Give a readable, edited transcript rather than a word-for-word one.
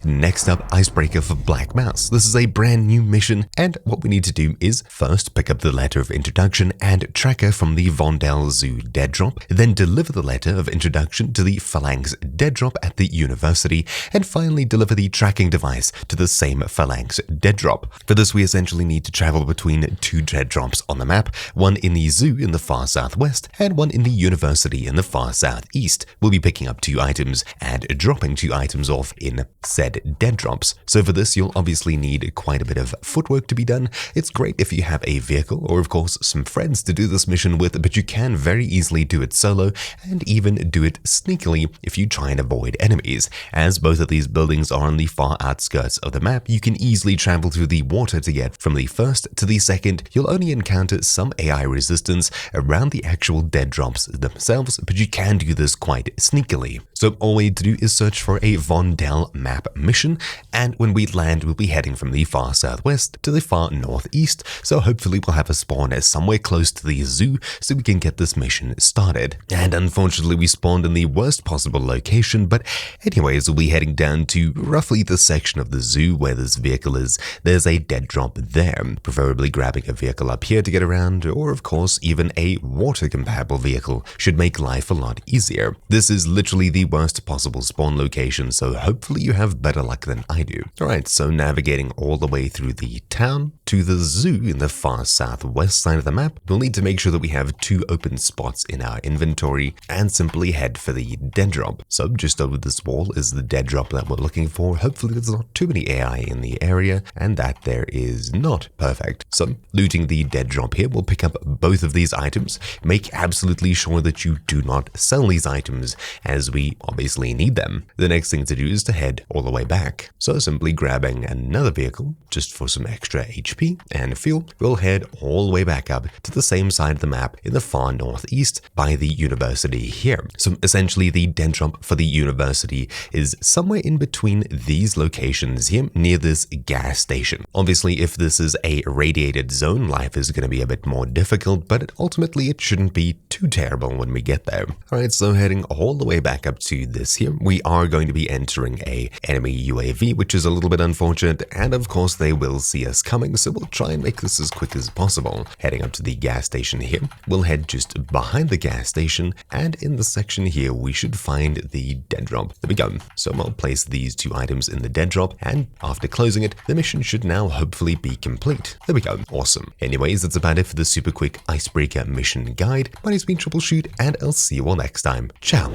Next up, Icebreaker for Black Mous. This is a brand new mission, and what we need to do is first pick up the letter of introduction and tracker from the Vondel Zoo dead drop, then deliver the letter of introduction to the Phalanx dead drop at the university, and finally deliver the tracking device to the same Phalanx dead drop. For this, we essentially need to travel between two dead drops on the map, one in the zoo in the far southwest and one in the university in the far southeast. We'll be picking up 2 items and dropping 2 items off in said dead drops. So for this, you'll obviously need quite a bit of footwork to be done. It's great if you have a vehicle or of course some friends to do this mission with, but you can very easily do it solo and even do it sneakily if you try and avoid enemies. As both of these buildings are on the far outskirts of the map, you can easily travel through the water to get from the first to the second. You'll only encounter some AI resistance around the actual dead drops themselves, but you can do this quite sneakily. So all we need to do is search for a Vondel map mission, and when we land, we'll be heading from the far southwest to the far northeast, so hopefully we'll have a spawn somewhere close to the zoo so we can get this mission started. And unfortunately, we spawned in the worst possible location, but anyways, we'll be heading down to roughly the section of the zoo where this vehicle is. There's a dead drop there, preferably grabbing a vehicle up here to get around, or of course even a water-compatible vehicle should make life a lot easier. This is literally the worst possible spawn location, so hopefully you have better luck than I do. Alright, so navigating all the way through the town to the zoo in the far southwest side of the map, we'll need to make sure that we have 2 open spots in our inventory and simply head for the dead drop. So just over this wall is the dead drop that we're looking for. Hopefully there's not too many AI in the area, and that there is not. Perfect. So looting the dead drop here, we'll pick up both of these items. Make absolutely sure that you do not sell these items, as we obviously need them. The next thing to do is to head all the way back. So simply grabbing another vehicle just for some extra HP and fuel, we'll head all the way back up to the same side of the map in the far northeast by the university here. So essentially the dead drop for the university is somewhere in between these locations here near this gas station. Obviously, if this is a radiated zone, life is going to be a bit more difficult, but ultimately it shouldn't be too terrible when we get there. Alright, so heading all the way back up to this here, we are going to be entering a enemy UAV, which is a little bit unfortunate, and of course they will see us coming, so we'll try and make this as quick as possible. Heading up to the gas station here, we'll head just behind the gas station, and in the section here we should find the dead drop. There we go. So I'll place these 2 items in the dead drop, and after closing it, the mission should now hopefully be complete. There we go. Awesome. Anyways, that's about it for the super quick icebreaker mission guide. My name's been Troubleshoot, and I'll see you all next time. Ciao.